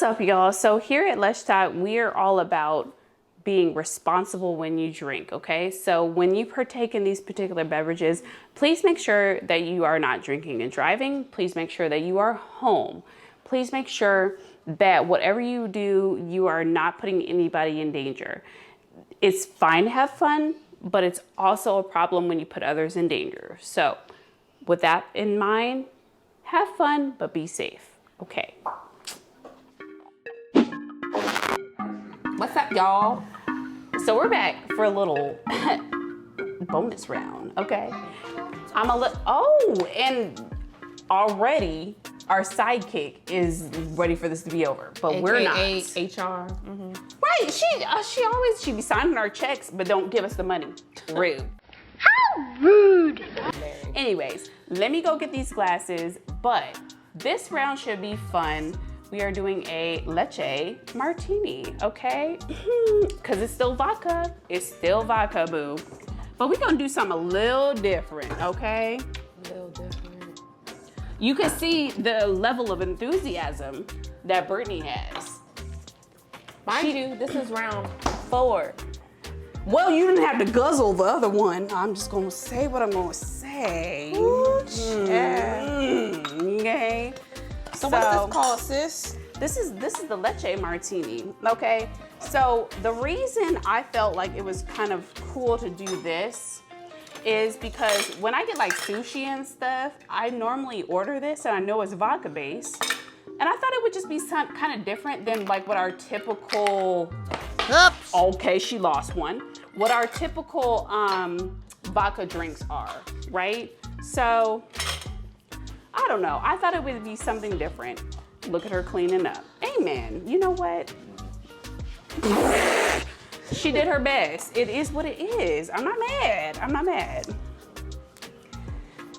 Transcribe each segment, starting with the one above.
What's up, y'all? So here at Let's Talk, we are all about being responsible when you drink, okay? So when you partake in these particular beverages, please make sure that you are not drinking and driving. Please make sure that you are home. Please make sure that whatever you do, you are not putting anybody in danger. It's fine to have fun, but it's also a problem when you put others in danger. So with that in mind, have fun, but be safe, okay? What's up, y'all? So we're back for a little bonus round, okay? And already our sidekick is ready for this to be over, but we're not. HR. Right, she be signing our checks, but don't give us the money. Rude. How rude! Anyways, let me go get these glasses, but this round should be fun. We are doing a Lychee Martini, okay? Because it's still vodka. It's still vodka, boo. But we're gonna do something a little different, okay? A little different. You can see the level of enthusiasm that Brittany has. Mind you, this is round 4. Well, you didn't have to guzzle the other one. I'm just gonna say what I'm gonna say. Okay. So what's this called, sis? This is the Lychee Martini, okay? So the reason I felt like it was kind of cool to do this is because when I get like sushi and stuff, I normally order this and I know it's vodka based. And I thought it would just be some kind of different than like what our typical, Oops. okay, she lost one. What our typical vodka drinks are, right? So, I don't know. I thought it would be something different. Look at her cleaning up. Amen. You know what? She did her best. It is what it is. I'm not mad. I'm not mad.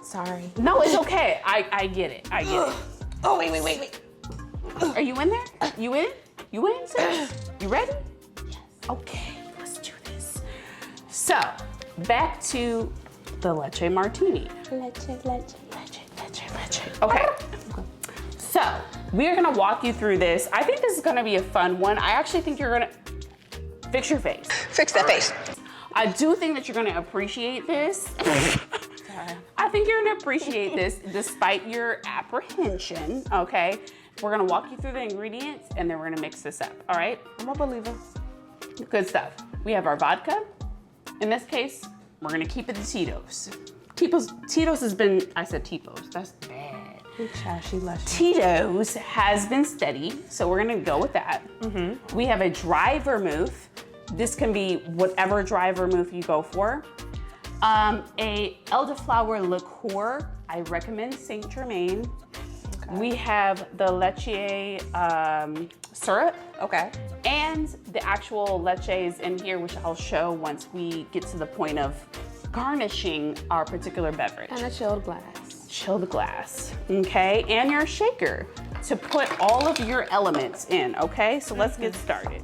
Sorry. No, it's okay. I get it. I get it. Oh, wait. Are you in there? You in? You in, sis? You ready? Yes. Okay, let's do this. So, back to the Lychee Martini. Lychee. Okay. So, we're gonna walk you through this. I think this is gonna be a fun one. I actually think you're gonna fix your face. Fix that face. I do think that you're gonna appreciate this. I think you're gonna appreciate this despite your apprehension, okay? We're gonna walk you through the ingredients and then we're gonna mix this up, all right? I'm a believer. Good stuff. We have our vodka. In this case, we're gonna keep it the Tito's. Tito's has been, I said Tito's, that's bad. Tito's has been steady, so we're gonna go with that. We have a dry vermouth. This can be whatever dry vermouth you go for. A Elderflower liqueur. I recommend Saint Germaine. Okay. We have the Lychee syrup. Okay. And the actual Lychees in here, which I'll show once we get to the point of garnishing our particular beverage. And a chilled glass. Chilled glass, okay? And your shaker to put all of your elements in, okay? So let's get started.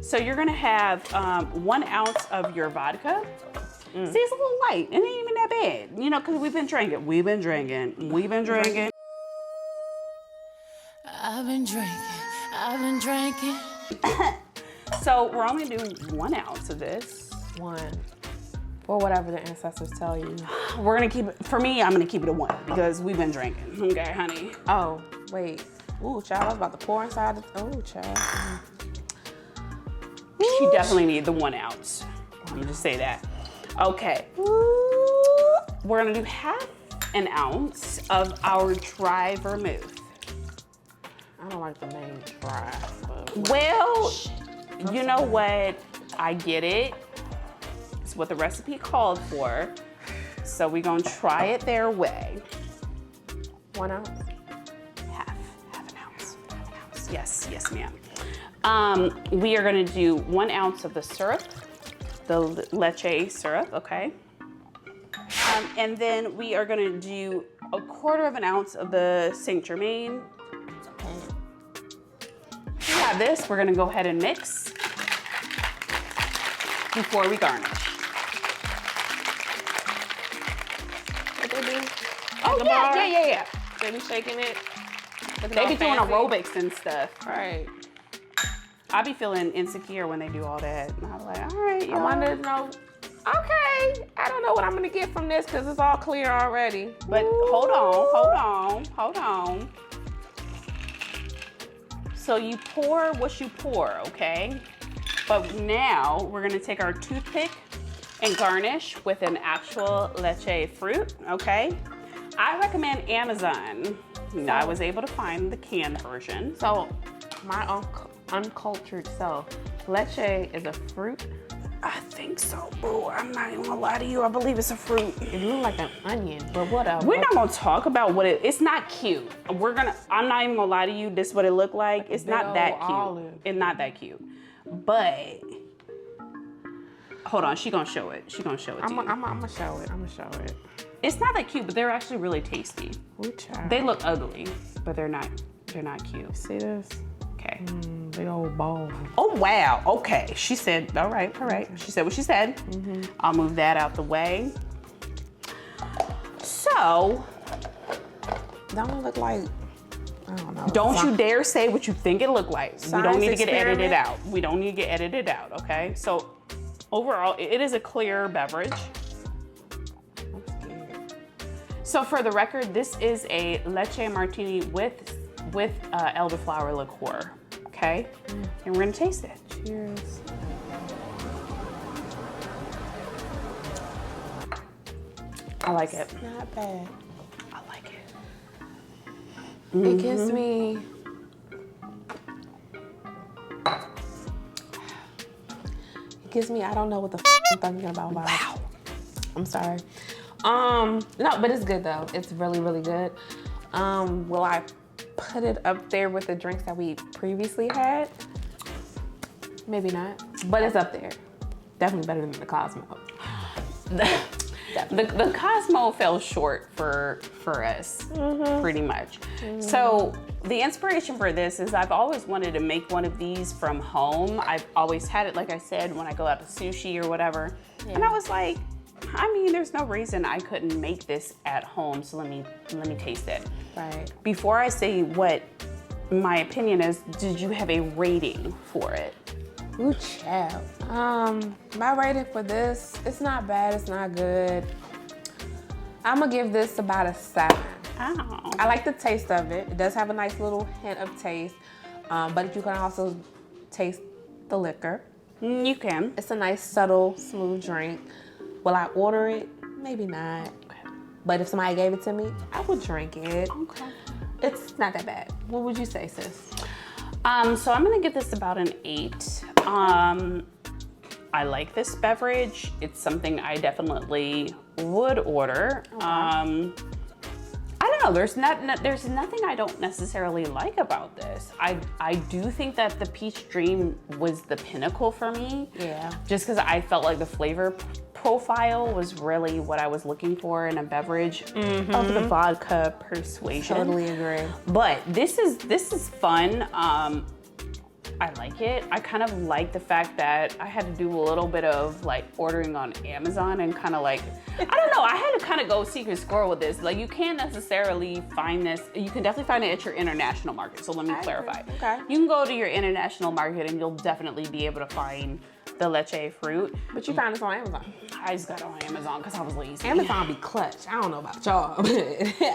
So you're gonna have 1 ounce of your vodka. See, it's a little light. It ain't even that bad, you know, because we've been drinking. I've been drinking. So we're only doing 1 ounce of this. 1. Or whatever the ancestors tell you. We're gonna keep it, for me, I'm gonna keep it at 1 because we've been drinking, okay, honey? Oh, wait. Ooh, child, I was about to pour inside the, oh, child. You definitely need the 1 ounce. Let me just say that. Okay. We're gonna do half an ounce of our dry vermouth. I don't like the name dry, but well, you know what? I get it. It's what the recipe called for. So we're gonna try it their way. 1 ounce? Half an ounce. Yes, ma'am. We are gonna do 1 ounce of the syrup, the Lychee syrup, okay? And then we are gonna do 1/4 ounce of the Saint Germaine. We have this, we're gonna go ahead and mix before we garnish. What they do? Oh, yeah. They be shaking it. They be doing fancy. aerobics and stuff. Right. I be feeling insecure when they do all that. And I'm like, all right, I y'all. wanted to know, okay, I don't know what I'm gonna get from this because it's all clear already. But hold on. So you pour what you pour, okay? But now we're gonna take our toothpick and garnish with an actual Lychee fruit, okay? I recommend Amazon. I was able to find the canned version. So, my uncultured self, Lychee is a fruit. I think so, boo. I'm not even gonna lie to you. I believe it's a fruit. It looks like an onion, but whatever. We're not gonna talk about what it's not cute. I'm not even gonna lie to you. This is what it looked like. It's not that cute. Olive. It's not that cute. But hold on, she gonna show it. She gonna show it to you. I'm gonna show it. It's not that cute, but they're actually really tasty. Ooh, child. They look ugly, but they're not cute. See this? Okay. Big old ball. Oh wow. Okay. She said, all right. She said what she said. I'll move that out the way. So, Don't it look like, I don't know. don't you dare say what you think it looked like. We don't Science need to get edited experiment? out. We don't need to get edited out, okay? So, overall, it is a clear beverage. I'm scared. So, for the record, this is a Lychee Martini with elderflower liqueur, okay? And we're gonna taste it. Cheers. I like it. Not bad. I like it. It gives me. I don't know what the I'm thinking about. Wow. I'm sorry. No, but it's good though. It's really, really good. Will I put it up there with the drinks that we previously had? Maybe not, but it's up there. Definitely better than the Cosmo. The Cosmo fell short for us, pretty much. So the inspiration for this is I've always wanted to make one of these from home. I've always had it, like I said, when I go out to sushi or whatever. Yeah. And I was like, I mean, there's no reason I couldn't make this at home. So let me taste it. Right. Before I say what my opinion is, did you have a rating for it? Ooh, child. My rating for this, it's not bad, it's not good. I'm gonna give this about a 7. Oh. I like the taste of it. It does have a nice little hint of taste, but you can also taste the liquor. You can. It's a nice, subtle, smooth drink. Will I order it? Maybe not. But if somebody gave it to me, I would drink it. Okay. It's not that bad. What would you say, sis? So I'm gonna give this about an 8. I like this beverage. It's something I definitely would order. Okay. I don't know. There's nothing I don't necessarily like about this. I do think that the Peach Dream was the pinnacle for me. Yeah. Just because I felt like the flavor profile was really what I was looking for in a beverage of the vodka persuasion. Totally agree. But this is fun. I like it. I kind of like the fact that I had to do a little bit of like ordering on Amazon and kind of like, I don't know, I had to kind of go secret squirrel with this. Like you can't necessarily find this. You can definitely find it at your international market. So let me clarify. Agree. Okay. You can go to your international market and you'll definitely be able to find the Lychee fruit. But you found this on Amazon. I just got it on Amazon because I was lazy. Amazon be clutch. I don't know about y'all, but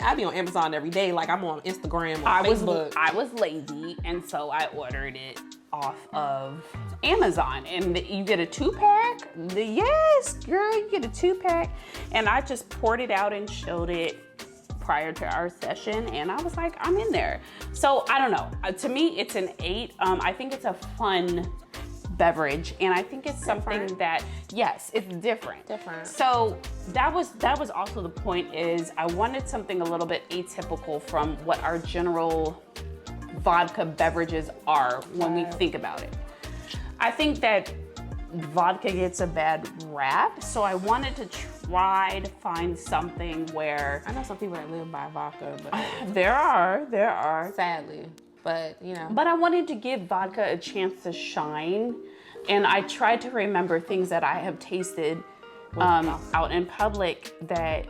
I be on Amazon every day. Like I'm on Instagram or Facebook. I was lazy, and so I ordered it off of Amazon. And you get a 2-pack. Yes, girl, you get a 2-pack. And I just poured it out and showed it prior to our session, and I was like, I'm in there. So I don't know. To me, it's an 8. I think it's a fun beverage, and I think it's something that, yes, it's different. So that was also the point, is I wanted something a little bit atypical from what our general vodka beverages are when we think about it. I think that vodka gets a bad rap, so I wanted to try to find something where I know some people that live by vodka, but there are sadly, but you know. But I wanted to give vodka a chance to shine, and I tried to remember things that I have tasted out in public that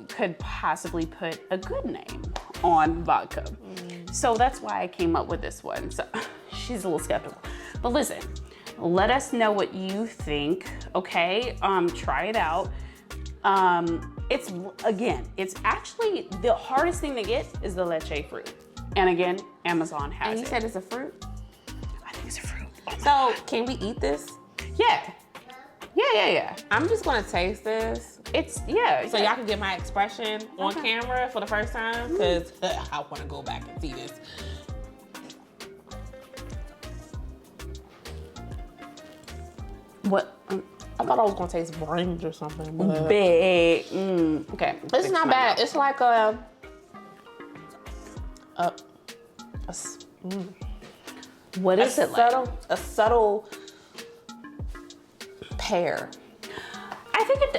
could possibly put a good name on vodka. So that's why I came up with this one. So she's a little skeptical. But listen, let us know what you think, okay? Try it out. It's actually the hardest thing to get is the Lychee fruit. And again, Amazon has it. And you said it's a fruit? I think it's a fruit. Oh So can we eat this? yeah. Yeah. I'm just gonna taste this. So y'all can get my expression on camera for the first time, because I wanna go back and see this. What? I thought I was gonna taste brains or something. But Big. Okay. it's not bad. It's like a What is it like? a subtle pear.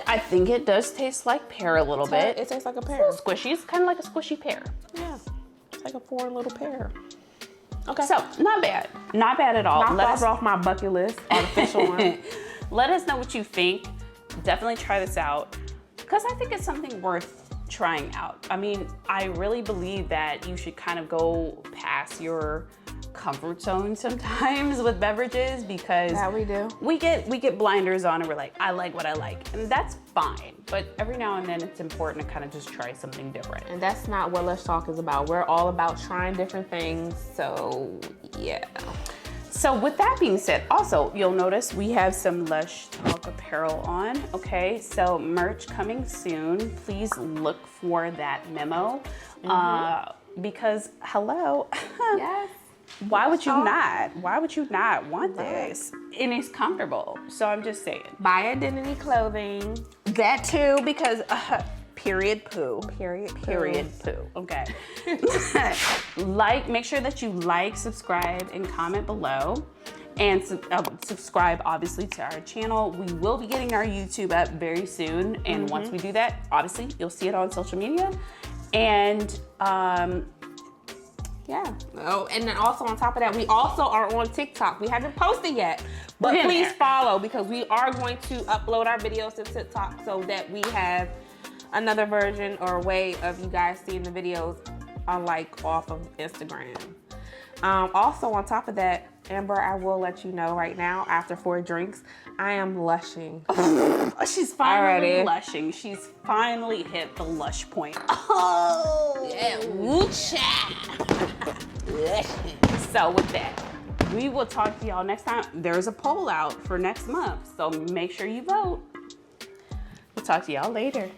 I think it does taste like pear a little bit. It tastes like a pear. Squishy. It's kind of like a squishy pear. Yeah, it's like a foreign little pear. Okay. So not bad. Not bad at all. Knock off my bucket list, artificial one. Let us know what you think. Definitely try this out because I think it's something worth trying out. I mean, I really believe that you should kind of go past your comfort zone sometimes with beverages because we do. We get blinders on and we're like, I like what I like, and that's fine. But every now and then it's important to kind of just try something different. And that's not what Lush Talk is about. We're all about trying different things. So yeah. So with that being said, also you'll notice we have some Lush Talk apparel on. Okay, so merch coming soon. Please look for that memo because hello. Yes. Why would you not? Why would you not want this? And it's comfortable. So I'm just saying. Buy Identity Clothing. That too, because period poo. Period Poo. Okay. Make sure that you like, subscribe, and comment below. And subscribe, obviously, to our channel. We will be getting our YouTube up very soon. And once we do that, obviously, you'll see it on social media. And yeah. Oh, and then also on top of that, we also are on TikTok. We haven't posted yet, but please follow because we are going to upload our videos to TikTok so that we have another version or way of you guys seeing the videos unlike off of Instagram. Also on top of that, Amber, I will let you know right now, after 4 drinks, I am lushing. She's finally blushing. She's finally hit the lush point. Oh, yeah. So with that, we will talk to y'all next time. There's a poll out for next month, so make sure you vote. We'll talk to y'all later.